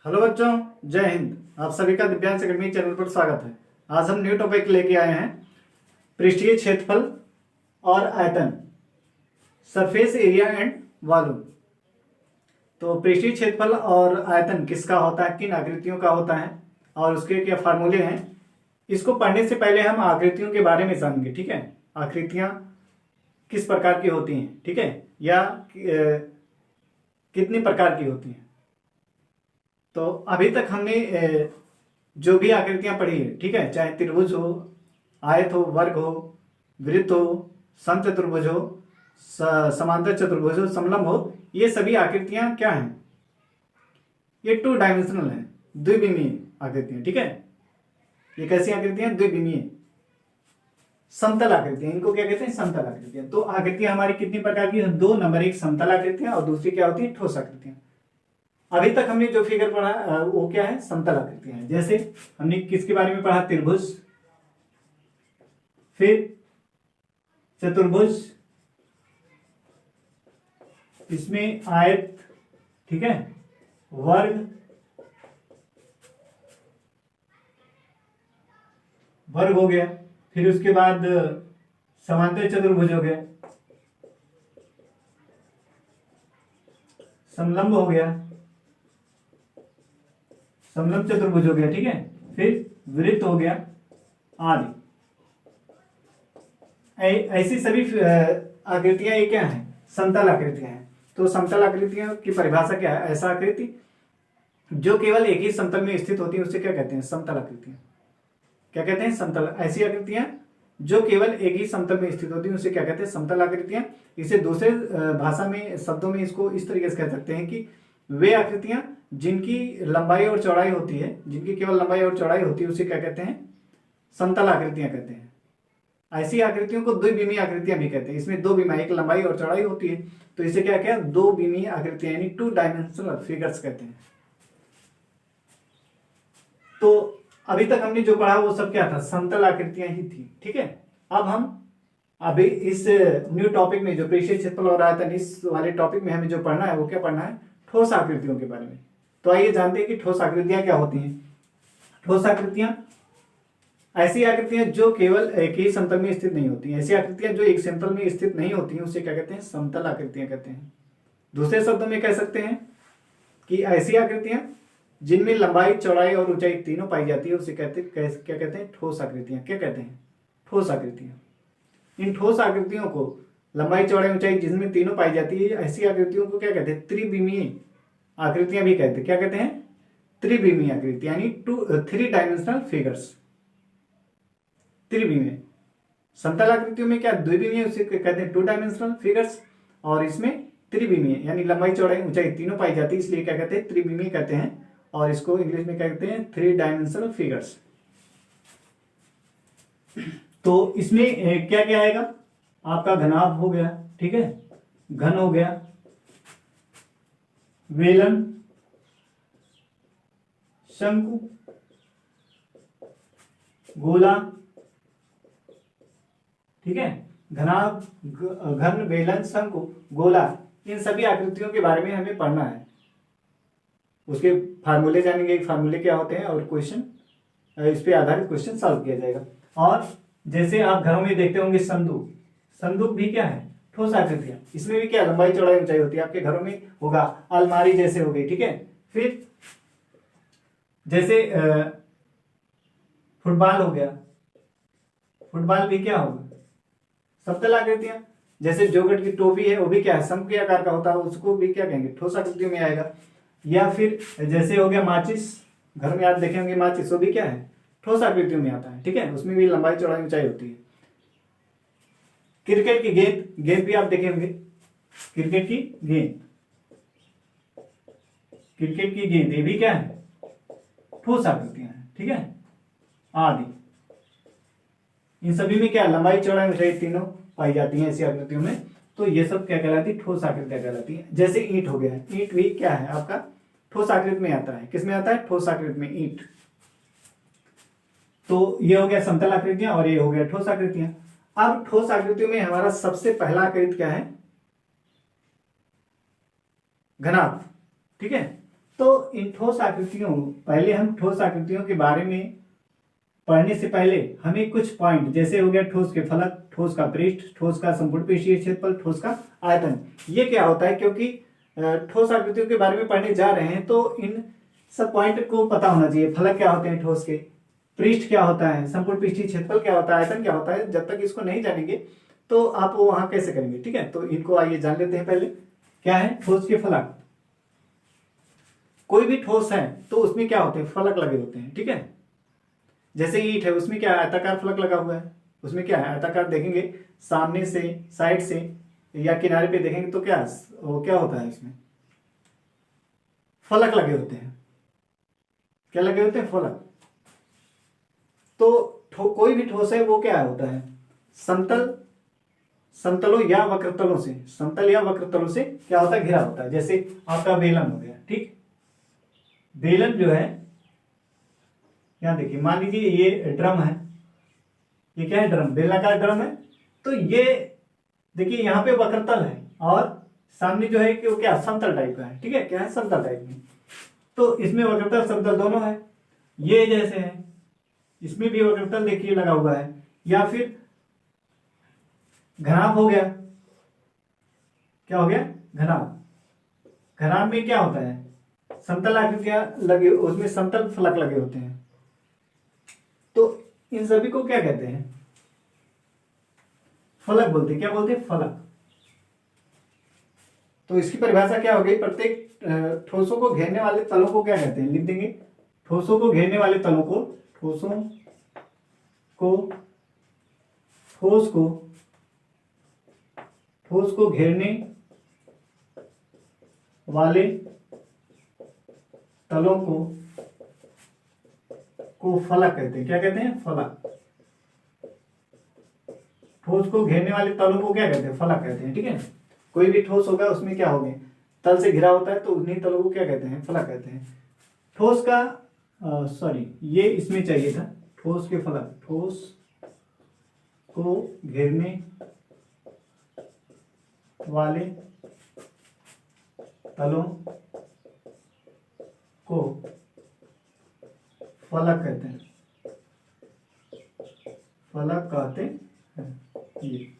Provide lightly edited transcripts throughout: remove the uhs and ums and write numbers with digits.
Hello बच्चों, जय हिंद। आप सभी का दिव्यांश अकेडमी चैनल पर स्वागत है। आज हम न्यू टॉपिक लेके आए हैं, पृष्ठीय क्षेत्रफल और आयतन, सरफेस एरिया एंड वॉल्यूम। तो पृष्ठीय क्षेत्रफल और आयतन किसका होता है, किन आकृतियों का होता है और उसके क्या फार्मूले हैं, इसको पढ़ने से पहले हम आकृतियों के बारे में जानेंगे। ठीक है, आकृतियां किस प्रकार की होती हैं, ठीक है, या कितनी प्रकार की होती हैं। तो अभी तक हमने जो भी आकृतियां पढ़ी है, ठीक है, चाहे त्रिभुज हो, आयत हो, वर्ग हो, वृत्त हो, समचतुर्भुज हो, समांतर चतुर्भुज हो, समलंब हो, ये सभी आकृतियां क्या हैं, ये 2 डायमेंशनल हैं, द्विविमीय आकृतियां। ठीक है, ये कैसी आकृतियां, द्विविमीय समतल आकृतियां, इनको क्या कहते हैं, समतल आकृतियां। तो आकृतियां हमारी कितनी प्रकार की हैं, 2 नंबर, एक समतल आकृतियां और दूसरी क्या होती है, ठोस आकृतियां। अभी तक हमने जो फिगर पढ़ा वो क्या है, समतल आकृतियां हैं। जैसे हमने किसके बारे में पढ़ा, त्रिभुज, फिर चतुर्भुज, इसमें आयत, ठीक है, वर्ग, वर्ग हो गया, फिर उसके बाद समांतर चतुर्भुज हो गया, समलंब हो गया, समलंब चतुर्भुज हो गया, ठीक है, फिर वृत्त हो गया आदि। ऐसी सभी आकृतियां ये क्या है, समतल आकृतियां हैं। तो समतल आकृतियों की परिभाषा क्या है, ऐसा आकृति जो केवल एक ही समतल में स्थित होती है उसे क्या कहते हैं, समतल आकृतियां। क्या कहते हैं, समतल। ऐसी आकृतियां जो केवल एक ही समतल में स्थित होती है उसे क्या कहते हैं, समतल आकृतियां। इसे दूसरे भाषा में, शब्दों में इसको इस तरीके से कह सकते हैं कि वे आकृतियां जिनकी लंबाई और चौड़ाई होती है, जिनकी केवल लंबाई और चौड़ाई होती है, उसे क्या कहते हैं, समतल आकृतियां कहते हैं। ऐसी आकृतियों को द्विविमीय आकृतियां भी कहते हैं। इसमें 2 विमा, एक लंबाई और चौड़ाई होती है, तो इसे क्या क्या 2 विमीय आकृतियां यानी 2 डायमेंशनल फिगर्स कहते हैं। तो अभी तक हमने जो पढ़ा वो सब क्या था, समतल आकृतियां ही थी। ठीक है, अब हम अभी इस न्यू टॉपिक में जो पृष्ठीय क्षेत्रफल और आयतन, इस वाले टॉपिक में हमें जो पढ़ना है वो क्या पढ़ना है, ठोस आकृतियों के बारे में। तो आइए जानते हैं कि ठोस आकृतियां क्या होती हैं। ठोस आकृतियां ऐसी आकृतियां जो केवल एक ही समतल में स्थित नहीं होती हैं। ऐसी आकृतियां जो एक समतल में स्थित नहीं होती हैं उसे क्या कहते हैं, समतल आकृतियां कहते हैं। दूसरे शब्दों में कह सकते हैं कि ऐसी आकृतियां जिनमें लंबाई, चौड़ाई और ऊंचाई तीनों पाई जाती है उसे क्या कहते हैं, ठोस आकृतियां। क्या कहते हैं, ठोस आकृतियां। इन ठोस आकृतियों को, लंबाई, चौड़ाई, ऊंचाई जिनमें तीनों पाई जाती है, ऐसी आकृतियों को क्या कहते हैं, त्रिविमीय आकृतियां भी कहते हैं। क्या कहते हैं, त्रिविमीय आकृति यानी 3 डायमेंशनल फिगर्स। त्रिविमीय। समतल आकृतियों में क्या द्विविमीय, उसे कहते हैं 2 डायमेंशनल फिगर्स, और इसमें त्रिविमीय यानी लंबाई, चौड़ाई, ऊंचाई तीनों पाई जाती है, इसलिए क्या कहते हैं, त्रिविमीय कहते हैं। और इसको इंग्लिश में क्या कहते हैं, 3 डायमेंशनल फिगर्स। तो इसमें क्या क्या आएगा, आपका घनाभ हो गया, ठीक है, घन हो गया, वेलन, शंकु, गोला, ठीक है, घनाभ, घन, बेलन, शंकु, गोला, इन सभी आकृतियों के बारे में हमें पढ़ना है। उसके फार्मूले जानेंगे, फार्मूले क्या होते हैं, और क्वेश्चन इस पे आधारित क्वेश्चन सॉल्व किया जाएगा। और जैसे आप घरों में देखते होंगे संदूक, संदूक भी क्या है, ठोस आकृतियां। इसमें भी क्या लंबाई, चौड़ाई, ऊंचाई होती है, आपके घरों में होगा। अलमारी जैसे हो गई, ठीक है। फिर जैसे फुटबॉल हो गया, फुटबॉल भी क्या होगा, समतल आकृतियां। जैसे जोगट की टोपी है, वो भी क्या है, सम के आकार का होता है, उसको भी क्या कहेंगे, ठोस आकृतियों में आएगा। या फिर जैसे हो गया माचिस, घर में आप देखे होंगे माचिस, वो भी क्या है, ठोस आकृतियों में आता है, ठीक है, उसमें भी लंबाई, चौड़ाई, ऊंचाई होती है। क्रिकेट की गेंद, गेंद भी आप देखे होंगे, क्रिकेट की गेंद, क्रिकेट की गेंद, ये भी क्या है, ठोस आकृतियां हैं, ठीक है, आदि। इन सभी में क्या लंबाई, चौड़ाई, ऊंचाई तीनों पाई जाती हैं ऐसी आकृतियों में। तो ये सब क्या कहलाती है, ठोस आकृतियां कहलाती हैं। जैसे ईंट हो गया, ईंट भी क्या है आपका, ठोस आकृति में आता है। किसमें आता है, ठोस आकृति में, ईंट। तो ये हो गया समतल आकृतियां और ये हो गया ठोस आकृतियां। अब ठोस आकृतियों में हमारा सबसे पहला आकृति क्या है, घनाभ, ठीक है। तो इन ठोस आकृतियों, पहले हम ठोस आकृतियों के बारे में पढ़ने से पहले हमें कुछ पॉइंट, जैसे हो गया ठोस के फलक, ठोस का पृष्ठ, ठोस का संपूर्ण पृष्ठीय क्षेत्रफल, ठोस का आयतन, ये क्या होता है, क्योंकि ठोस आकृतियों के बारे में पढ़ने जा रहे हैं तो इन सब पॉइंट को पता होना चाहिए। फलक क्या होते हैं ठोस के, पृष्ठ क्या होता है, संपूर्ण पृष्ठीय क्षेत्रफल क्या होता है, आयतन क्या होता है। जब तक इसको नहीं जानेंगे तो आप वो वहां कैसे करेंगे, ठीक है। तो इनको आइए जान लेते हैं। पहले क्या है ठोस के फलक। कोई भी ठोस है तो उसमें क्या होते हैं, फलक लगे होते हैं, ठीक है। जैसे ईंट है, उसमें क्या है, आयताकार फलक लगा हुआ है। उसमें क्या है, आयताकार देखेंगे सामने से, साइड से या किनारे पे देखेंगे तो क्या वो क्या होता है, इसमें फलक लगे होते हैं। क्या लगे होते हैं, फलक। तो कोई भी ठोस है वो क्या होता है, समतलों या वक्रतलों से, समतल या वक्रतलों से क्या होता है, घिरा होता है। जैसे आपका बेलन हो गया, ठीक। बेलन जो है, यहां देखिए, मान लीजिए ये ड्रम है, ये क्या है, ड्रम, बेलनाकार ड्रम है। तो ये देखिए यहाँ पे वक्रतल है और सामने जो है कि वो क्या समतल टाइप का है, ठीक है। क्या है, समतल टाइप में। तो इसमें वक्रतल समतल दोनों है। ये जैसे है, इसमें भी वक्रतल देखिए लगा हुआ है। या फिर घनाभ हो गया, क्या हो गया, घनाभ। घनाभ में क्या होता है, समतल आकृतियां लगे, उसमें समतल फलक लगे होते हैं। तो इन सभी को क्या कहते हैं, फलक बोलते हैं। क्या बोलते हैं, फलक। तो इसकी परिभाषा क्या हो गई, प्रत्येक ठोसों को घेरने वाले तलों को क्या कहते हैं, लिख देंगे। ठोसों को घेरने वाले तलों को, ठोसों को, ठोस को घेरने वाले तलों को फलक कहते हैं। क्या कहते हैं, फलक। ठोस को घेरने वाले तलों को क्या कहते हैं, फलक कहते हैं, ठीक है। कोई भी ठोस होगा उसमें क्या होंगे, तल से घिरा होता है, तो उन्हीं तलों को क्या कहते हैं, फलक कहते हैं। ठोस का सॉरी, ये इसमें चाहिए था, ठोस के फलक। ठोस को घेरने वाले तलों को फलक कहते हैं, फलक कहते हैं। ये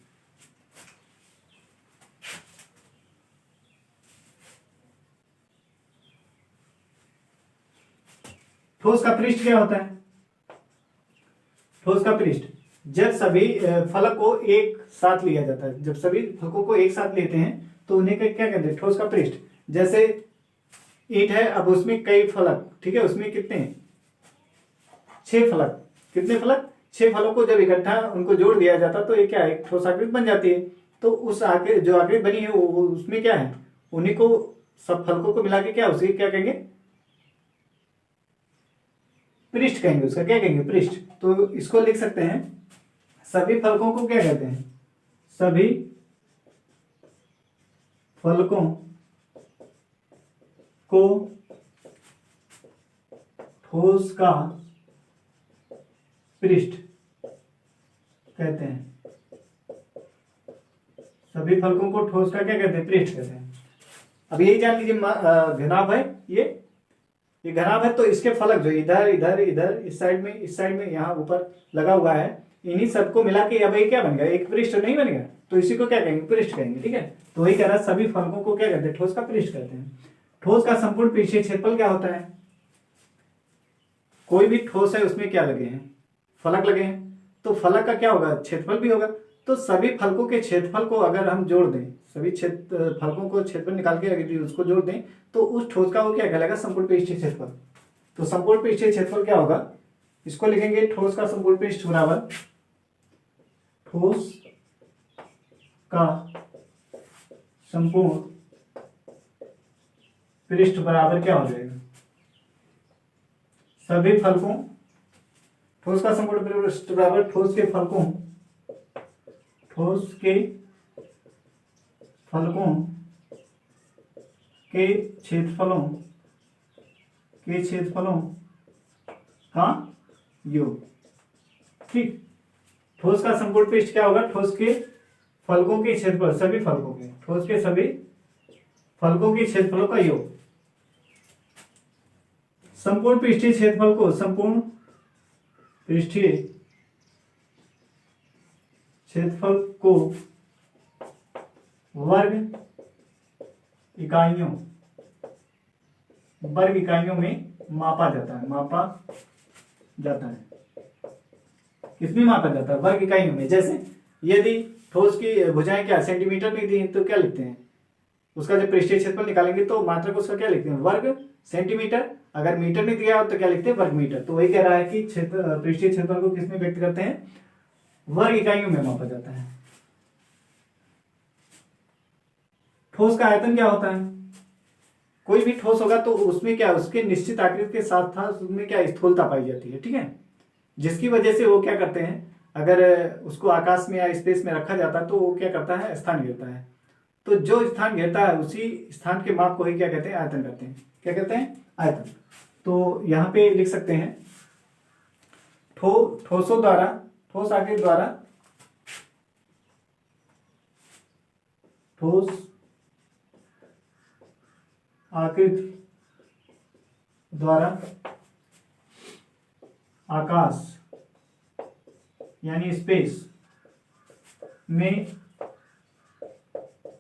ठोस का पृष्ठ क्या होता है, ठोस का पृष्ठ, जब सभी फलक को एक साथ लिया जाता है, जब सभी फलकों को एक साथ लेते हैं तो उन्हें क्या कहते हैं, ठोस का पृष्ठ। जैसे ईंट है, अब उसमें कई फलक, ठीक है, उसमें कितने, 6 फलक। कितने फलक, 6 फलों को जब इकट्ठा उनको जोड़ दिया जाता तो ये क्या है, ठोस आकृति बन जाती है। तो उस आकृति जो आकृति बनी है वो उसमें क्या है, उन्हीं को, सब फलकों को मिला के क्या, उसे क्या कहेंगे, पृष्ठ कहेंगे। उसका क्या कहेंगे, पृष्ठ। तो इसको लिख सकते हैं, सभी फलकों को क्या कहते हैं, सभी फलकों को ठोस का पृष्ठ कहते हैं। सभी फलकों को ठोस का क्या कहते हैं, पृष्ठ कहते हैं। अब यही जान लीजिए, घनाभ है, ये घनाभ है, तो इसके फलक जो इधर इधर इधर, इस साइड में यहाँ ऊपर लगा हुआ है, इन्हीं सबको मिला के अब ये क्या बन गया, एक पृष्ठ नहीं बन गया। तो इसी को क्या कहेंगे, पृष्ठ कहेंगे, ठीक है। तो वही कह रहा है, सभी फलकों को क्या कहते हैं, ठोस का पृष्ठ कहते हैं। ठोस का संपूर्ण पृष्ठीय क्षेत्रफल क्या होता है, कोई भी ठोस है उसमें क्या लगे हैं, फलक लगे हैं, तो फलक का क्या होगा, क्षेत्रफल भी होगा। तो सभी फलकों के क्षेत्रफल को अगर हम जोड़ दें, सभी फलकों को क्षेत्रफल निकाल के अगर उसको जोड़ दें तो उस ठोस का वो क्या कहलाएगा, संपूर्ण पृष्ठीय क्षेत्रफल। तो संपूर्ण पृष्ठीय क्षेत्रफल क्या होगा, इसको लिखेंगे, ठोस का संपूर्ण पृष्ठ बराबर ठोस का संपूर्ण पृष्ठ बराबर क्या हो जाएगा, सभी फलकों, ठोस का संपूर्ण पृष्ठ बराबर ठोस के फलकों, ठोस के फलकों के क्षेत्रफलों का योग, ठीक। ठोस का संपूर्ण पृष्ठ क्या होगा, ठोस के फलकों के क्षेत्रफल, सभी फलकों के, ठोस के सभी फलकों के क्षेत्रफलों का योग। संपूर्ण पृष्ठीय क्षेत्रफल को, संपूर्ण पृष्ठीय क्षेत्रफल को वर्ग इकाइयों में मापा जाता है। किसमें मापा जाता है? वर्ग इकाइयों में। जैसे यदि ठोस की भुजाएं क्या सेंटीमीटर में दी हैं तो क्या लिखते हैं? उसका जब पृष्ठीय क्षेत्रफल निकालेंगे तो मात्रक उसका क्या लिखते हैं? वर्ग सेंटीमीटर। अगर मीटर में दिया हो तो क्या लिखते हैं? वर्ग मीटर। तो वही कह रहा है कि पृष्ठीय क्षेत्रफल को किसमें व्यक्त करते हैं? वर्ग इकाइयों में मापा जाता है। ठोस का आयतन क्या होता है? कोई भी ठोस होगा तो उसमें क्या, उसके निश्चित आकृति के साथ साथ उसमें क्या स्थूलता पाई जाती है, ठीक है, जिसकी वजह से वो क्या करते हैं, अगर उसको आकाश में या स्पेस में रखा जाता है तो वो क्या करता है? स्थान घेरता है। तो जो स्थान घेरता है उसी स्थान के माप को ही क्या कहते हैं? आयतन कहते हैं। क्या कहते हैं? आयतन। तो यहाँ पे लिख सकते हैं ठोस आकृति द्वारा ठोस आकृति द्वारा आकाश यानी स्पेस में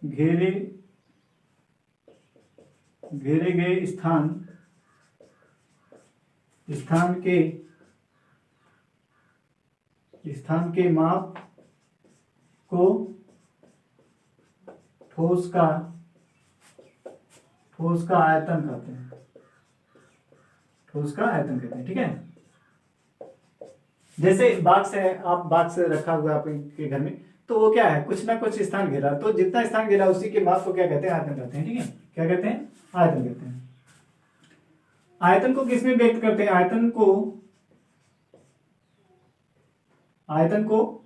घेरे गए स्थान के माप को ठोस का आयतन कहते हैं। ठोस का आयतन कहते हैं, ठीक है। जैसे बॉक्स है, आप बॉक्स रखा हुआ है आपके घर में, तो वो क्या है? कुछ ना कुछ स्थान घेरा, तो जितना स्थान घेरा उसी के माप को क्या कहते हैं? आयतन कहते हैं, ठीक है। क्या कहते हैं? आयतन कहते हैं। आयतन को किसमें व्यक्त करते हैं? आयतन को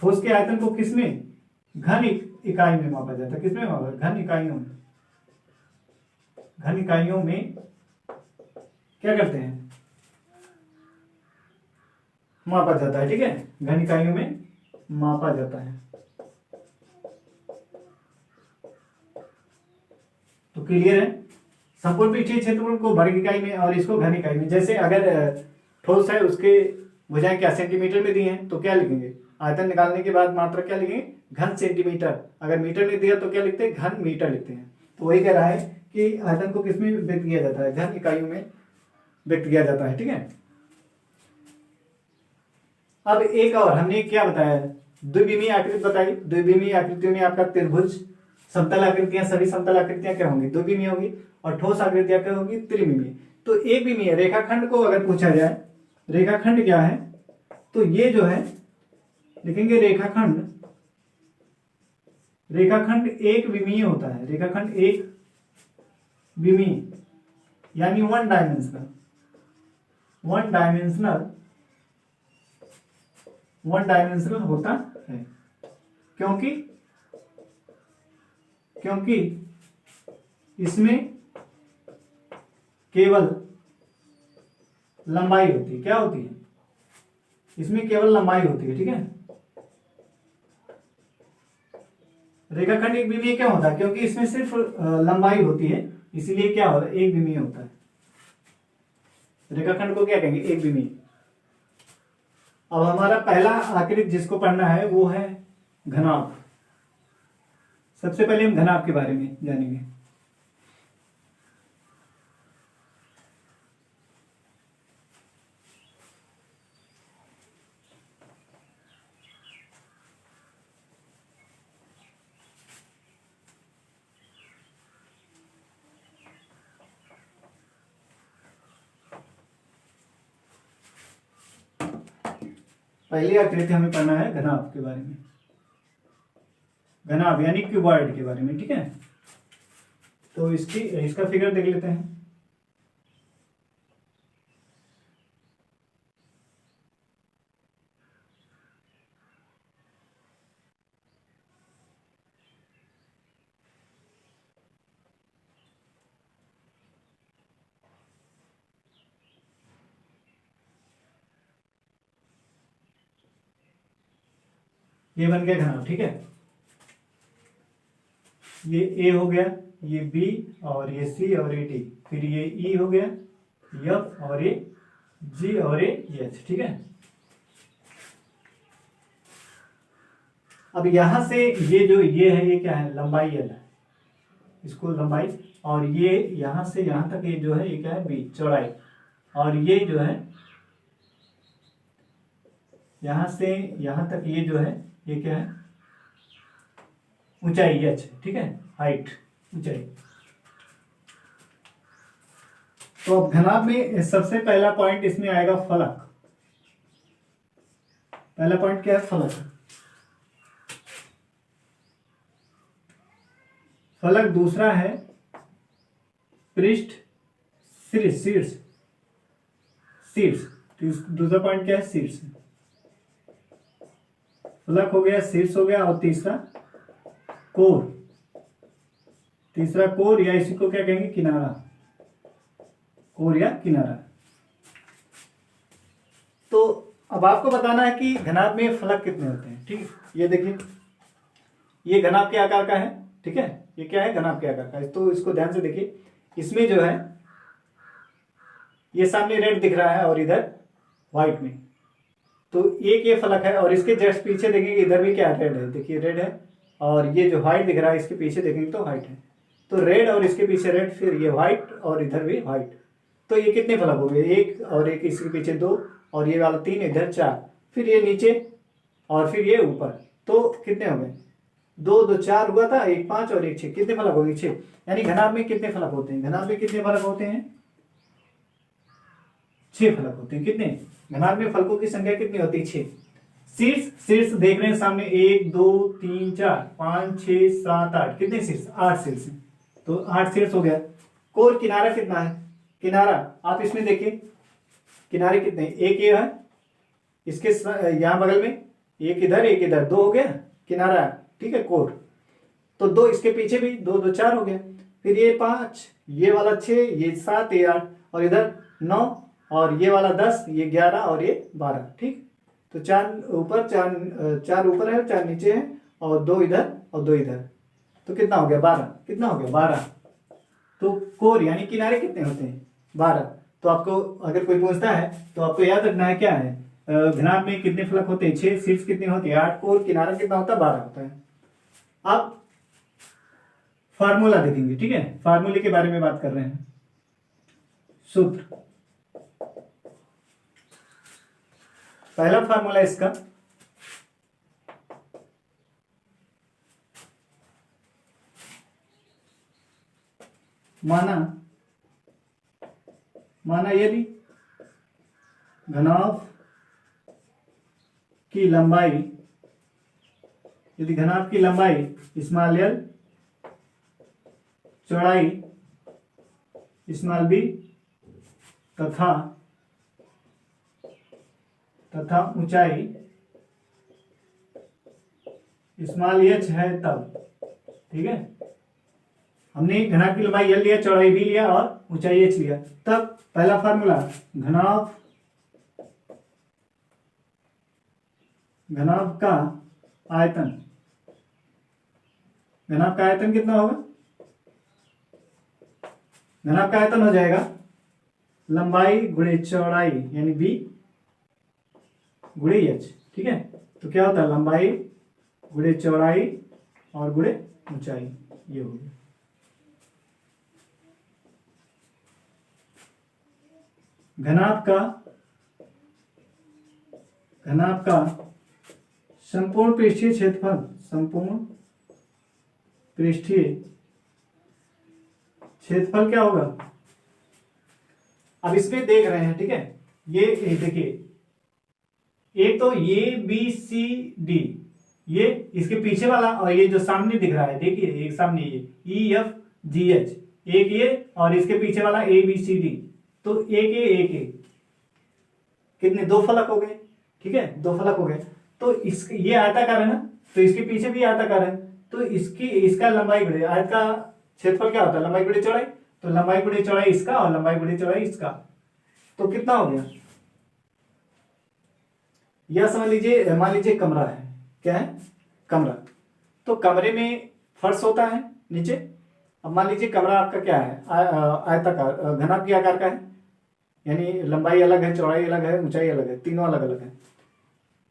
ठोस के आयतन को किसमें? घन इकाई में मापा जाता है। किसमें मापा? घन इकाइयों में क्या करते हैं? मापा जाता है, ठीक है। घन इकाइयों में मापा जाता है। तो क्लियर है? संपूर्ण पृष्ठीय क्षेत्रफल को वर्ग इकाई में और इसको घन इकाई में। जैसे अगर ठोस है, उसके भुजाएं क्या सेंटीमीटर में दी हैं तो क्या लिखेंगे? आयतन निकालने के बाद मात्रा क्या लिखेंगे? घन सेंटीमीटर। अगर मीटर में दिया तो क्या लिखते हैं? घन मीटर लिखते हैं। तो वही कह रहा है कि आयतन को किसमें व्यक्त किया जाता है? घन इकाइयों में व्यक्त किया जाता है, ठीक है। अब एक और हमने क्या बताया? द्विविमीय आकृति बताई। द्विविमीय आकृतियों में आपका त्रिभुज, समतल आकृतियां, सभी समतल आकृतियां क्या होंगी? द्विविमीय होगी। और ठोस आकृतियां क्या होंगी? त्रिविमीय। तो एक विमीय रेखाखंड को अगर पूछा जाए, रेखाखंड क्या है, तो ये जो है लिखेंगे रेखाखंड एक विमीय होता है। रेखाखंड एक विमीय यानी वन डायमेंशनल होता है। क्योंकि इसमें केवल लंबाई होती है। क्या होती है? इसमें केवल लंबाई होती है, ठीक है। रेखाखंड एक विमीय क्या होता है? क्योंकि इसमें सिर्फ लंबाई होती है, इसीलिए क्या होता है? एक विमीय होता है। रेखाखंड को क्या कहेंगे? एक विमीय। अब हमारा पहला आकृति जिसको पढ़ना है वो है घनाभ। सबसे पहले हम घनाभ के बारे में जानेंगे। पहली आकृति हमें पढ़ना है घनाभ के बारे में। घनाभ यानी क्यूबॉइड के बारे में, ठीक है। तो इसका फिगर देख लेते हैं। ये बन गया घनाभ, ठीक है। ये ए हो गया, ये बी और ये सी और ये डी, फिर ये ई हो गया, एफ और ये जी और ये एच, ठीक है। अब यहां से ये जो ये है ये क्या है, लंबाई एल है, इसको लंबाई, और ये यहां से यहां तक ये जो है ये क्या है, बी चौड़ाई, और ये जो है यहां से यहां तक ये जो है ये क्या है, ऊंचाई एच, ठीक है, हाइट ऊंचाई। तो अब घनाभ में सबसे पहला पॉइंट इसमें आएगा फलक। पहला पॉइंट क्या है, फलक। फलक दूसरा है पृष्ठ शीर्ष, शीर्ष शीर्ष, दूसरा पॉइंट क्या है, शीर्ष। फलक हो गया, शीर्ष हो गया, और तीसरा कोर, तीसरा कोर, या इसी को क्या कहेंगे, किनारा, कोर या किनारा। तो अब आपको बताना है कि घनाभ में फलक कितने होते हैं, ठीक है। ये देखिए, ये घनाभ के आकार का है, ठीक है, ये क्या है, घनाभ के आकार का है। तो इसको ध्यान से देखिए, इसमें जो है ये सामने रेड दिख रहा है और इधर व्हाइट में, तो एक ये फलक है, और इसके जस्ट पीछे देखेंगे इधर भी क्या रेड है, देखिए रेड है, और ये जो व्हाइट दिख रहा है इसके पीछे देखेंगे तो व्हाइट है, तो रेड और इसके पीछे रेड, फिर ये व्हाइट और इधर भी व्हाइट। तो ये कितने फलक हो गए, एक और एक इसके पीछे दो, और ये वाला तीन, इधर चार, फिर ये नीचे और फिर ये ऊपर, तो कितने हो गए, दो दो चार हुआ था, एक पांच और एक छह, कितने फलक हो गए, छह। यानी घनाभ में कितने फलक होते हैं, घनाभ में कितने फलक होते हैं, छह फलक होते हैं। कितने, घनाभ में फलकों की संख्या कितनी होती है, छह। शीर्ष, शीर्ष देख रहे हैं सामने, एक दो तीन चार पांच छह सात आठ, कितने शीर्ष, आठ शीर्ष, तो आठ शीर्ष हो गया। कोर, किनारा कितना है, किनारा आप इसमें देखिए, किनारे कितने, एक ये है, इसके यहां बगल में एक इधर एक इधर, दो हो गया किनारा, ठीक है, कोर। तो दो इसके पीछे भी, दो दो चार हो गया, फिर ये पांच, ये वाला छह, ये सात, ये आठ, और इधर नौ, और ये वाला 10, ये 11 और ये 12, ठीक। तो चार ऊपर, चार ऊपर है, चार नीचे है, और दो इधर और दो इधर, तो कितना हो गया, 12। कितना हो गया, 12। तो कोर यानी किनारे कितने होते हैं, 12। तो आपको अगर कोई पूछता है तो आपको याद रखना है क्या है, घनाभ में कितने फलक होते हैं, 6, शीर्ष कितने होते हैं, 8, कोर, किनारा कितना होता है, 12 होता है। आप फार्मूला देखेंगे, ठीक है, फार्मूले के बारे में बात कर रहे हैं। सूत्र, पहला फार्मूला इसका, माना यदि घनाभ की लंबाई, यदि घनाभ की लंबाई स्मॉल एल, चौड़ाई स्मॉल बी, तथा ऊंचाई स्मॉल एच है तब, ठीक है। हमने घनाभ की लंबाई एल लिया, चौड़ाई भी लिया और ऊंचाई एच लिया, तब पहला फार्मूला, घनाभ का आयतन, घनाभ का आयतन कितना होगा, घनाभ का आयतन हो जाएगा लंबाई गुणे चौड़ाई यानी बी गुणे एच, ठीक है। तो क्या होता है, लंबाई गुणे चौड़ाई और गुणे ऊंचाई, ये हो गया। घनाभ का संपूर्ण पृष्ठीय क्षेत्रफल, संपूर्ण पृष्ठीय क्षेत्रफल क्या होगा, अब इसमें देख रहे हैं, ठीक है। ये देखिए, एक तो ये बी सी डी, ये इसके पीछे वाला, और ये जो सामने दिख रहा है, देखिए एक सामने ये ई एफ जी एच, एक ये और इसके पीछे वाला ए बी सी डी, तो एक कितने, दो फलक हो गए, ठीक है, दो फलक हो गए। तो इस ये आयताकार है ना, तो इसके पीछे भी आयताकार है, तो इसका लंबाई गुणे आयत का क्षेत्रफल क्या होता है, लंबाई गुणे चौड़ाई, तो लंबाई गुणे चौड़ाई इसका और लंबाई गुणे चौड़ाई इसका, तो कितना हो गया, यह समझ लीजिए, मान लीजिए कमरा है, क्या है, कमरा। तो कमरे में फर्श होता है, नीचे। अब मान लीजिए कमरा आपका क्या है, आयताकार घनाभ के आकार का है, यानी लंबाई अलग है, चौड़ाई अलग है, ऊंचाई अलग है, तीनों अलग अलग है।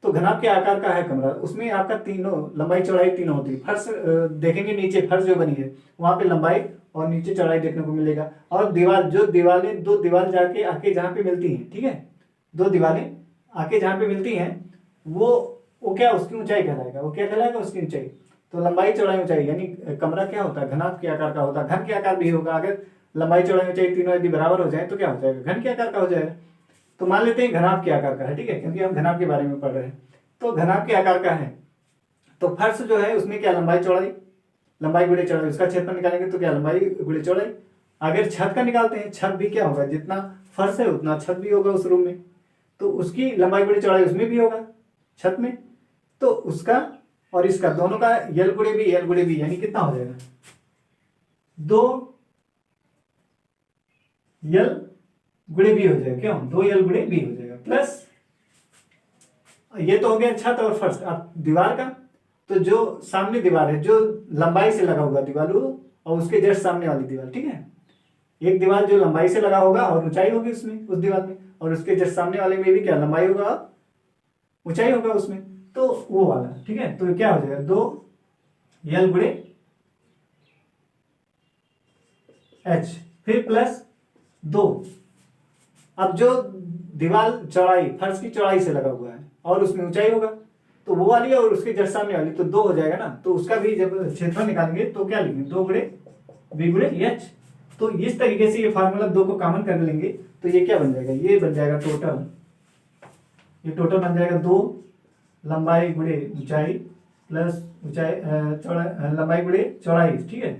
तो घनाभ के आकार का है कमरा, उसमें आपका तीनों लंबाई चौड़ाई तीनों होती है। फर्श देखेंगे, नीचे फर्श जो बनी है वहां पे लंबाई और नीचे चौड़ाई देखने को मिलेगा। और दीवार, जो दीवारें दो दीवार जाके आके जहाँ पे मिलती हैं, ठीक है, दो दीवारें आके जहाँ पे मिलती हैं वो क्या, उसकी ऊंचाई कहलाएगा। वो क्या कहलाएगा, उसकी ऊंचाई। तो लंबाई चौड़ाई ऊंचाई, यानी कमरा क्या होता है, घनाभ के आकार का होता है। घन के आकार भी होगा, अगर लंबाई चौड़ाई ऊंचाई तीनों यदि बराबर हो जाए तो क्या हो जाएगा, घन के आकार का हो जाएगा। तो मान लेते हैं घनाभ के आकार का है, ठीक है, क्योंकि हम घनाभ के बारे में पढ़ रहे हैं। तो घनाभ के आकार का है, तो फर्श जो है उसमें क्या, लंबाई चौड़ाई, लंबाई गुणे चौड़ाई, उसका क्षेत्रफल निकालेंगे तो क्या, लंबाई गुणे चौड़ाई। अगर छत का निकालते हैं, छत भी क्या होगा, जितना फर्श है उतना छत भी होगा उस रूम में, तो उसकी लंबाई गुणे चौड़ाई उसमें भी होगा छत में। तो उसका और इसका दोनों का यल गुणे बी, यल गुणे बी, यानी कितना हो जाएगा, 2 यल गुणे बी हो जाएगा। क्यों, 2 यल गुणे बी हो जाएगा। प्लस ये तो हो गया छत और फर्श। अब दीवार का, तो जो सामने दीवार है, जो लंबाई से लगा हुआ दीवार और उसके जस्ट सामने वाली दीवार, ठीक है, एक दीवार जो लंबाई से लगा होगा और ऊंचाई होगी उसमें, उस दीवार में, और उसके जस्ट सामने वाले में भी क्या, लंबाई होगा ऊंचाई होगा उसमें, तो वो वाला, ठीक है। तो क्या हो जाएगा, 2 यल गुणे एच, फिर प्लस 2। अब जो दीवार चौड़ाई, फर्श की चौड़ाई से लगा हुआ है और उसमें ऊंचाई होगा, तो वो वाली और उसके जस्ट सामने वाली, तो 2 हो जाएगा ना। तो उसका भी जब क्षेत्रफल निकालेंगे तो क्या लिखेंगे, 2 गुणे बी गुणे एच। तो इस तरीके से ये फार्मूला 2 को कॉमन कर लेंगे तो ये क्या बन जाएगा, ये बन जाएगा टोटल, ये टोटल बन जाएगा 2 लंबाई गुणे ऊंचाई प्लस ऊंचाई चौड़ाई, लंबाई गुणे चौड़ाई, ठीक है,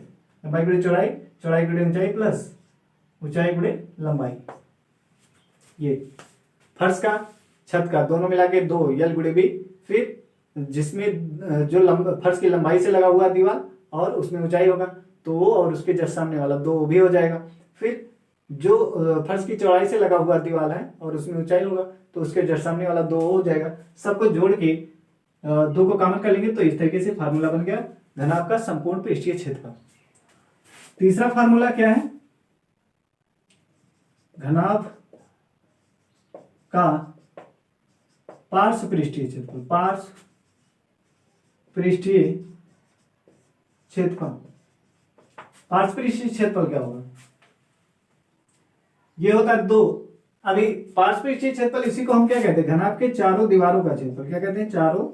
लंबाई गुणे चौड़ाई, चौड़ाई गुणे ऊंचाई प्लस ऊंचाई गुणे लंबाई। ये फर्श का, छत का, दोनों मिला के 2 यल गुणे बी, फिर जिसमें जो फर्श की लंबाई से लगा हुआ दीवार और उसमें ऊंचाई होगा तो वो, और उसके जस्ट सामने वाला 2 भी हो जाएगा। फिर जो फर्श की चौड़ाई से लगा हुआ दीवार है और उसमें ऊंचाई होगा तो उसके जस्ट सामने वाला 2 हो जाएगा। सबको जोड़ के 2 को कॉमन कर लेंगे तो इस तरीके से फार्मूला बन गया घनाभ का संपूर्ण पृष्ठीय क्षेत्रफल। तीसरा फार्मूला क्या है, घनाभ का पार्श्व पृष्ठीय क्षेत्रफल। पार्श्व पृष्ठीय क्षेत्रफल, पार्श्व पृष्ठीय क्षेत्रफल क्या होगा, ये होता है 2। अभी पार्श्व पृष्ठीय क्षेत्रफल, इसी को हम क्या कहते हैं, घनाभ के चारों दीवारों का क्षेत्रफल। क्या कहते हैं, चारों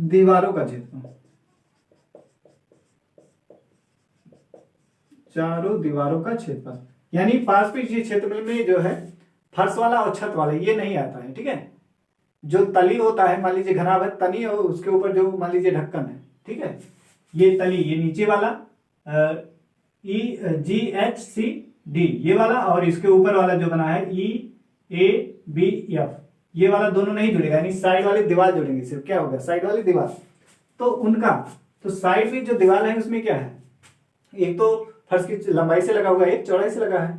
दीवारों का क्षेत्रफल, चारों दीवारों का क्षेत्रफल। यानी पार्श्व पृष्ठीय क्षेत्रफल में जो है फर्श वाला और छत वाला ये नहीं आता है, ठीक है। जो तली होता है, मान लीजिए घनाभ है, तनी और उसके ऊपर जो मान लीजिए ढक्कन है, ठीक है, ये तली, ये नीचे वाला EGHCD ये वाला, और इसके ऊपर वाला जो बना है EABF ये वाला दोनों नहीं जुड़ेगा, यानी साइड वाली दीवार जुड़ेंगे सिर्फ। क्या होगा, साइड वाली दीवार, तो उनका, तो साइड में जो दीवार है उसमें क्या है, एक तो फर्श की लंबाई से लगा हुआ है, एक चौड़ाई से लगा है,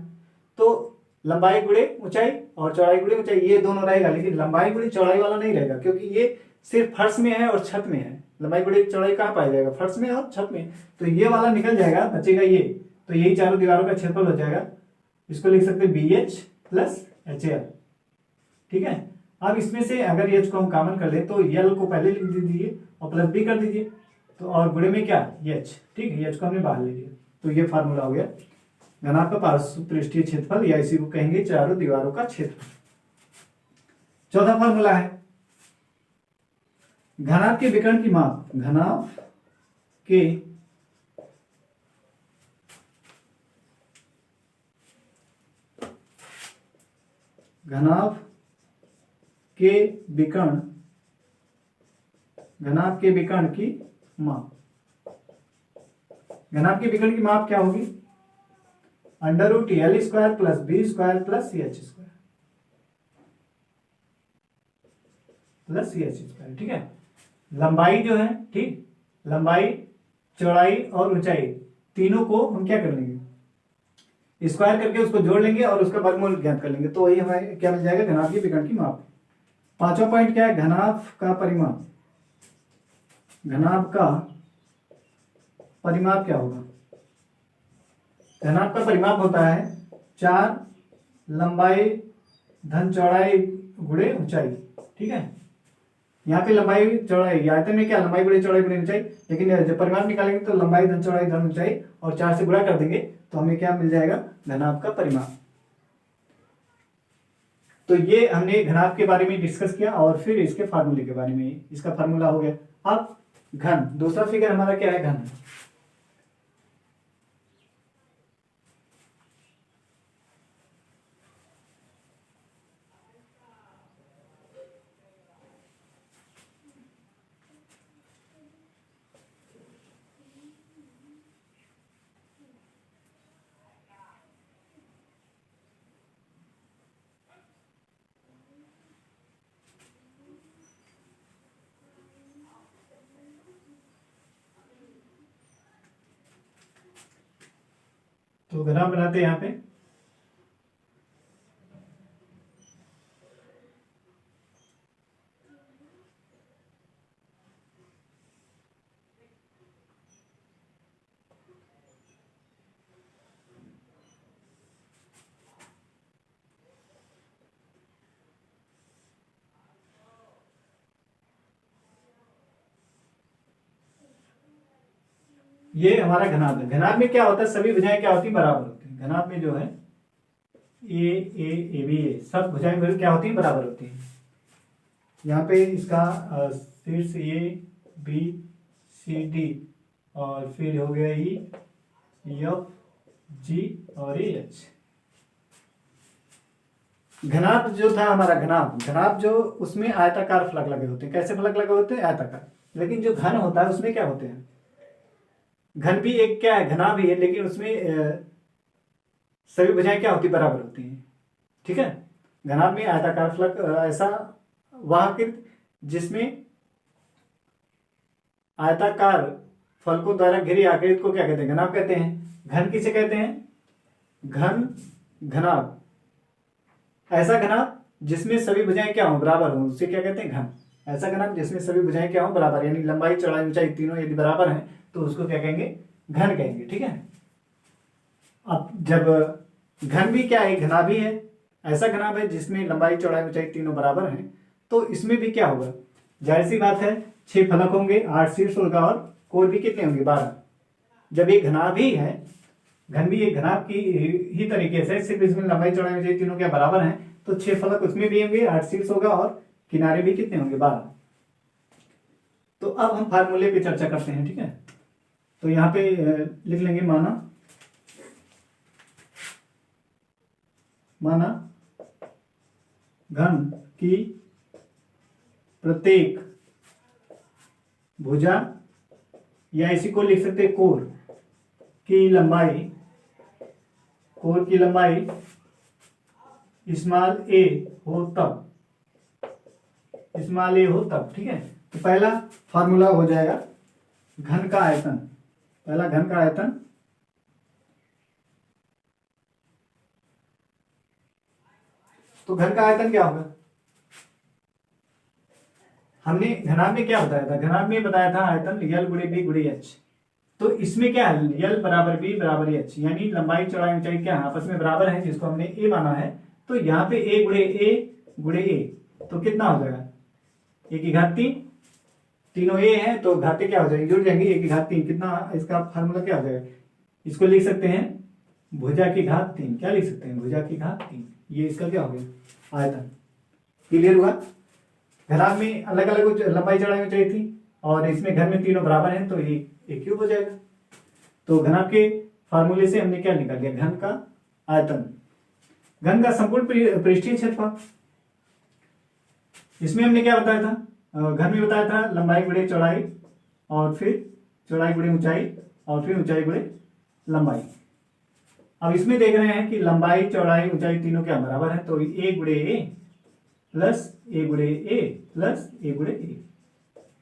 तो लंबाई गुणे ऊंचाई और चौड़ाई गुणे ऊंचाई ये दोनों रहेगा, लेकिन लंबाई गुणे चौड़ाई वाला नहीं रहेगा, क्योंकि ये सिर्फ फर्श में है और छत में है। लंबाई गुणे चौड़ाई कहाँ पाया जाएगा, फर्श में और छत में, तो ये वाला निकल जाएगा, बचेगा ये। तो यही चारों दीवारों का क्षेत्रफल हो जाएगा। इसको लिख सकते हैं BH प्लस HL, ठीक है। अब इसमें से अगर H को हम कॉमन कर ले तो L को पहले लिख दीजिए और प्लस B कर दीजिए, तो और गुणे में क्या H, ठीक है, H को हमने बाहर ले लिया। तो ये फार्मूला हो गया घनाभ का पार्श्व पृष्ठीय क्षेत्रफल, या इसी को कहेंगे चारों दीवारों का क्षेत्रफल। चौथा फार्मूला है घनाभ के विकर्ण की माप। घनाभ के घनाभ के विकर्ण, घनाभ के विकर्ण की माप। घनाभ के विकर्ण की माप क्या होगी, √L² plus B² plus CH² plus CH², ठीक है। लंबाई जो है, ठीक, लंबाई, चौड़ाई और ऊंचाई तीनों को हम क्या कर लेंगे, स्क्वायर करके उसको जोड़ लेंगे और उसका वर्गमूल ज्ञात कर लेंगे, तो वही हमें क्या मिल जाएगा, घनाभ के विकर्ण की माप। पांचवा पॉइंट क्या है, घनाभ का परिमाप। घनाभ का परिमाप क्या होगा? घनाभ का परिमाप होता है 4 लंबाई धन चौड़ाई गुणे ऊंचाई। ठीक है, यहाँ पे लंबाई चौड़ाई, आयतन में क्या लंबाई गुणे चौड़ाई गुणे ऊंचाई, लेकिन जब परिमाप निकालेंगे तो लंबाई धन चौड़ाई धन ऊंचाई और 4 से गुणा कर देंगे तो हमें क्या मिल जाएगा? घनाभ का परिमाप। तो ये हमने घनाभ के बारे में डिस्कस किया और फिर इसके फार्मूले के बारे में, इसका फार्मूला हो गया। अब घन, दूसरा फिगर हमारा क्या है? घन। तो घनाभ बनाते हैं यहाँ पे। ये हमारा घनाभ है। घनाभ में क्या होता है? सभी भुजाएं क्या होती है? बराबर होती है। घनाभ में जो है ए बी ए सब भुजाएं क्या होती हैं? बराबर होती हैं। यहाँ पे इसका शीर्ष ए बी सी डी और फिर हो गया ई एफ जी और ए एच। घनाभ जो था हमारा, घनाभ जो उसमें आयताकार फलक लगे होते हैं। कैसे फलक लगे होते हैं? आयताकार। लेकिन जो घन होता है उसमें क्या होते हैं? घन भी एक क्या है? घनाभ ही है, लेकिन उसमें सभी भुजाएं क्या होती? बराबर होती हैं। ठीक है, घनाभ में आयताकार फलक ऐसा वाहकृत जिसमें आयताकार फलकों द्वारा घिरी आकृति को क्या कहते हैं? घनाभ कहते हैं। घन किसे कहते हैं? घन घनाभ, ऐसा घनाभ जिसमें सभी भुजाएं क्या हो? बराबर हो, उसे क्या कहते हैं? घन। ऐसा घनाभ जिसमें सभी भुजाएं क्या हो? बराबर, यानी लंबाई चौड़ाई ऊंचाई तीनों यदि बराबर हैं तो उसको क्या कहेंगे? घन कहेंगे। ठीक है, अब जब घन भी क्या है? घनाभ भी है। ऐसा घनाभ है जिसमें लंबाई चौड़ाई ऊंचाई तीनों बराबर हैं, तो इसमें भी क्या होगा? जाहिर सी बात है 6 फलक होंगे, 8 शीर्ष होगा और कोर भी कितने होंगे? 12। जब ये घनाभ ही है, घन भी एक घनाभ की ही तरीके से, सिर्फ इसमें लंबाई चौड़ाई ऊंचाई तीनों क्या बराबर हैं, तो 6 फलक उसमें भी होंगे, 8 शीर्ष होगा और किनारे भी कितने होंगे? 12। तो अब हम फार्मूले पे चर्चा करते हैं। ठीक है, तो यहाँ पे लिख लेंगे माना घन की प्रत्येक भुजा, या इसी को लिख सकते कोर की लंबाई, स्मॉल ए हो तब, ठीक है। तो पहला फार्मूला हो जाएगा घन का आयतन। पहला घन का आयतन तो घन का आयतन क्या होगा? हमने घनाभ में क्या बताया था? घनाभ में बताया था आयतन यल गुणे बी गुणे एच। तो इसमें क्या है? यल बराबर बी बराबर एच, यानी लंबाई चौड़ाई ऊंचाई क्या है? आपस में बराबर है, जिसको हमने ए माना है। तो यहाँ पे ए गुणे ए तो कितना हो जाएगा? ए की घात 3, तीनों ए है तो घातें क्या हो जाएगी? जुड़ जाएंगी। ए की घात 3 कितना, इसका फार्मूला क्या हो जाएगा? इसको लिख सकते हैं भुजा की घात 3। क्या लिख सकते हैं? भुजा की घात 3। ये इसका क्या हो गया? आयतन। क्लियर हुआ? घनाभ में अलग अलग लंबाई चौड़ाई ऊंचाई थी और इसमें घन में तीनों बराबर हैं, तो ये एक क्यूब हो जाएगा। तो घनाभ के फार्मूले से हमने क्या निकाल लिया? घन का आयतन। घन का संपूर्ण पृष्ठीय क्षेत्रफल। इसमें हमने क्या बताया था? घन में बताया था लंबाई गुणे चौड़ाई और फिर चौड़ाई गुणे ऊंचाई और फिर ऊंचाई गुणे लंबाई। अब इसमें देख रहे हैं कि लंबाई चौड़ाई ऊंचाई तीनों क्या बराबर है, तो ए गुणे ए प्लस ए गुणे ए प्लस ए गुणे ए।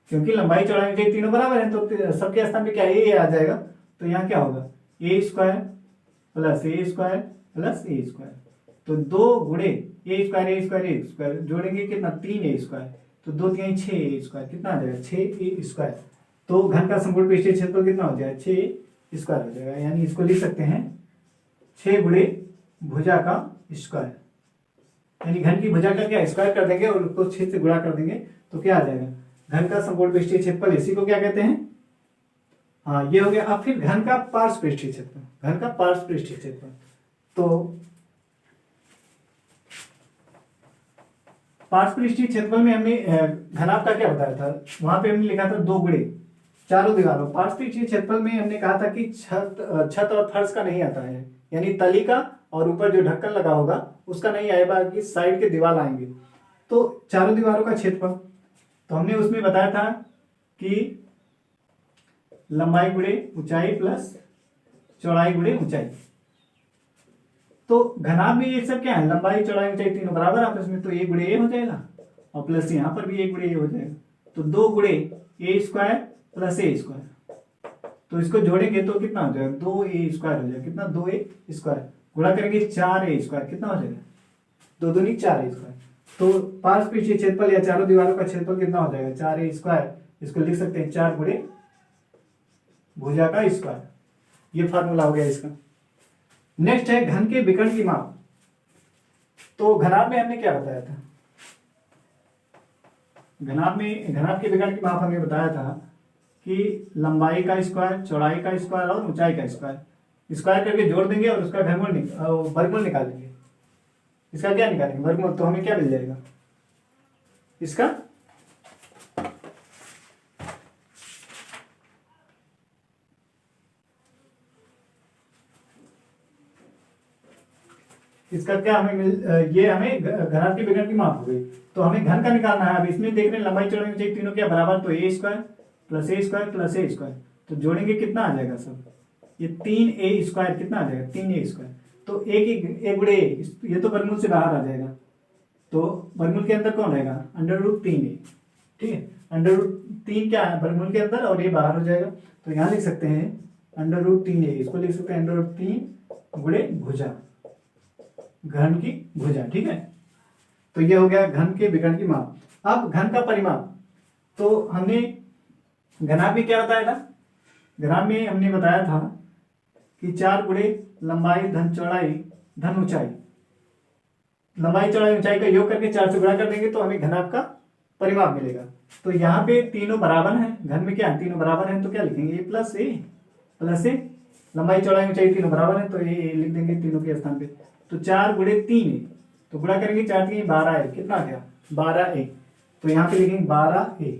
क्योंकि लंबाई चौड़ाई ऊंचाई तीनों बराबर है तो सबके स्थान पे क्या ए आ जाएगा। तो यहाँ क्या होगा? ए स्क्वायर प्लस ए स्क्वायर प्लस ए स्क्वायर। तो 2 गुणे ए स्क्वायर जोड़ेंगे कितना? 3 ए स्क्वायर। तो 2 3 6 ए स्क्वायर कितना आ जाएगा? 6 ए स्क्वायर। तो घन का संपूर्ण पृष्ठीय क्षेत्रफल कितना हो जाएगा, 6 स्क्वायर हो जाएगा। यानी इसको लिख सकते हैं 6 गुणे भुजा का स्क्वायर। यानी घन की भुजा का क्या स्क्वायर कर देंगे और उसको 6 से गुणा कर देंगे तो क्या आ जाएगा, घन का संपूर्ण पृष्ठीय क्षेत्रफल। इसी को क्या कहते हैं, हाँ ये हो गया। अब फिर घन का पार्श्व पृष्ठीय क्षेत्रफल, घन का पार्श्व पृष्ठीय क्षेत्रफल। तो पार्श्व पृष्ठीय क्षेत्रफल में हमने घनाभ का क्या बताया था, वहां पे हमने लिखा था 2 गुणे चारों दीवारों। पार्श्व पृष्ठीय क्षेत्रफल में हमने कहा था कि छत और फर्श का नहीं आता है, यानी तली का और ऊपर जो ढक्कन लगा होगा उसका नहीं आएगा, बाकी साइड के दीवार आएंगे। तो चारों दीवारों का क्षेत्रफल, तो हमने उसमें बताया था कि लंबाई गुणे ऊंचाई प्लस चौड़ाई गुणे ऊंचाई। तो घनाभ में ये सब क्या है, लंबाई चौड़ाई ऊंचाई तीनों बराबर आपस में, तो ए गुणे ए हो जाएगा और प्लस यहाँ पर भी ए गुणे ए हो जाएगा। तो 2 गुणे ए स्क्वायर प्लस ए स्क्वायर, तो इसको जोड़ेंगे तो कितना हो जाएगा, 2a स्क्वायर हो जाएगा। कितना, 2a स्क्वायर गुणा करेंगे 4a स्क्वायर, कितना हो जाएगा, 2 दूनी 4a स्क्वायर। तो पार्श्व पृष्ठीय क्षेत्रफल या चारों दीवारों का क्षेत्रफल कितना हो जाएगा, 4a स्क्वायर। इसको लिख सकते हैं 4 गुणे भुजा का स्क्वायर। ये फार्मूला हो गया इसका। नेक्स्ट है घन के विकर्ण की माप। तो घनाभ में हमने क्या बताया था, घनाभ के विकर्ण की माप हमने बताया था कि लंबाई का स्क्वायर, चौड़ाई का स्क्वायर और ऊंचाई का स्क्वायर, स्क्वायर करके जोड़ देंगे और उसका वर्गमूल निकालेंगे। इसका क्या निकालेंगे, वर्गमूल। तो हमें क्या मिल जाएगा इसका, इसका क्या हमें ये हमें घनाभ के विकर्ण की माप हो गई। तो हमें घन का निकालना है। अब इसमें देख रहे हैं लंबाई चौड़ाई ऊंचाई तीनों क्या बराबर, तो ए स्क्वायर प्लस ए स्क्वायर प्लस ए स्क्वायर, तो जोड़ेंगे कितना आ जाएगा सब, ये 3a स्क्वायर कितना आ जाएगा, 3a स्क्वायर। तो एक गुणे ये तो वर्गमूल से बाहर आ जाएगा, तो वर्गमूल के अंदर कौन रहेगा, √3a। ठीक है, √3 क्या है वर्गमूल के अंदर और ये बाहर हो जाएगा। तो यहाँ लिख सकते हैं √3a, इसको लिख सकते हैं √3 गुणे भुजा, घन की भुजा। ठीक है, तो ये हो गया घन के विकर्ण की माप। अब घन का परिमाप, तो हमने घनाभ में क्या बताया था, घनाभ में हमने बताया था कि 4 गुणे लंबाई धन चौड़ाई धन ऊंचाई, लंबाई चौड़ाई ऊंचाई का योग करके 4 से गुणा कर देंगे तो हमें घनाभ का परिमाप मिलेगा। तो यहाँ पे तीनों बराबर हैं, घन में क्या है, तीनों बराबर हैं, तो क्या लिखेंगे, ए प्लस ए, लंबाई चौड़ाई ऊंचाई तीनों बराबर हैं, तो ये लिख देंगे तीनों के स्थान पे। तो 4 गुणे 3a, तो गुणा करेंगे 4 3 12a, कितना आ गया 12a। तो यहाँ पे लिखेंगे 12a,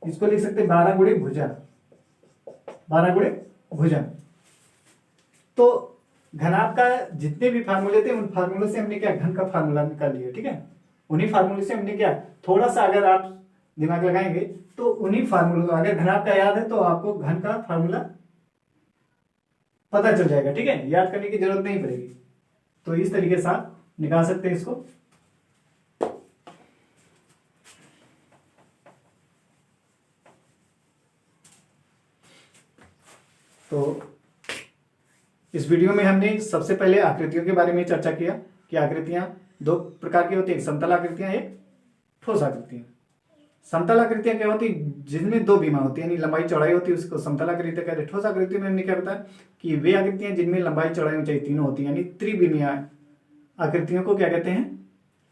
इसको लिख सकते हैं 12 गुणे भुजा, 12 गुणे भुजा। तो घनाभ का जितने भी फार्मूले थे उन फार्मूले से हमने क्या घन का फार्मूला निकाल लिया। ठीक है, उन्हीं फार्मूले से हमने क्या, थोड़ा सा अगर आप दिमाग लगाएंगे तो उन्हीं फार्मूले, अगर घनाभ का याद है तो आपको घन का फार्मूला पता चल जाएगा। ठीक है, याद करने की जरूरत नहीं पड़ेगी। तो इस तरीके से आप निकाल सकते हैं इसको। तो इस वीडियो में हमने सबसे पहले आकृतियों के बारे में चर्चा किया कि आकृतियां 2 प्रकार की होती है, एक समतल आकृतियां, एक ठोस आकृतियां। समतल आकृतियां क्या होती है, जिनमें 2 विमा होती है, यानी लंबाई चौड़ाई होती है, उसको समतल आकृतियां कहते हैं। ठोस आकृतियों में हमने क्या बताया कि वे आकृतियां जिनमें लंबाई चौड़ाई ऊंचाई तीनों होती है, यानी त्रिविमीय आकृतियों को क्या कहते हैं,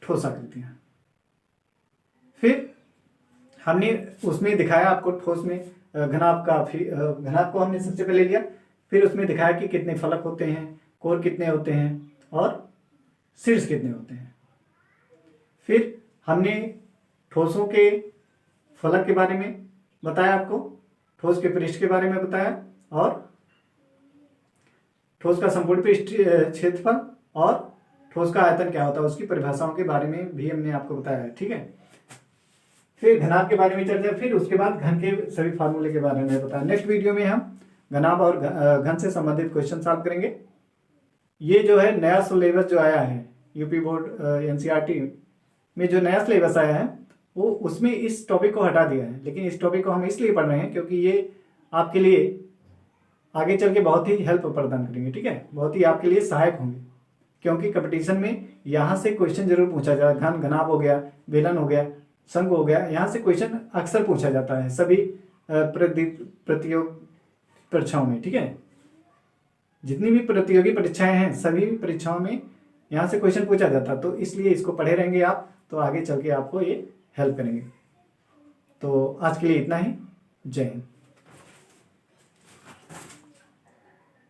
ठोस आकृतियां। फिर हमने उसमें दिखाया आपको ठोस में घनाभ को हमने सबसे पहले लिया, फिर उसमें दिखाया कि कितने फलक होते हैं, कोर कितने होते हैं और शीर्ष कितने होते हैं। फिर हमने ठोसों के फलक के बारे में बताया आपको, ठोस के पृष्ठ के बारे में बताया, और ठोस का संपूर्ण पृष्ठ क्षेत्रफल और ठोस का आयतन क्या होता है उसकी परिभाषाओं के बारे में भी हमने आपको बताया है। ठीक है, फिर घनाभ के बारे में चर्चा, फिर उसके बाद घन के सभी फार्मूले के बारे में बताया। नेक्स्ट वीडियो में हम घनाभ और घन से संबंधित क्वेश्चन सॉल्व करेंगे। ये जो है नया सिलेबस जो आया है यूपी बोर्ड एनसीईआरटी में, जो नया सिलेबस आया है वो उसमें इस टॉपिक को हटा दिया है, लेकिन इस टॉपिक को हम इसलिए पढ़ रहे हैं क्योंकि ये आपके लिए आगे चल के बहुत ही हेल्प प्रदान करेंगे। ठीक है, बहुत ही आपके लिए सहायक होंगे, क्योंकि कंपटीशन में यहाँ से क्वेश्चन जरूर पूछा जाता है। घन घनाभ हो गया, बेलन हो गया, शंकु हो गया, यहाँ से क्वेश्चन अक्सर पूछा जाता है सभी प्रतियोग परीक्षाओं में, ठीक है। जितनी भी प्रतियोगी परीक्षाएं हैं सभी परीक्षाओं में यहाँ से क्वेश्चन पूछा जाता, तो इसलिए इसको पढ़े रहेंगे आप तो आगे चल के आपको ये हेल्प करेंगे। तो आज के लिए इतना ही। जय हिंद।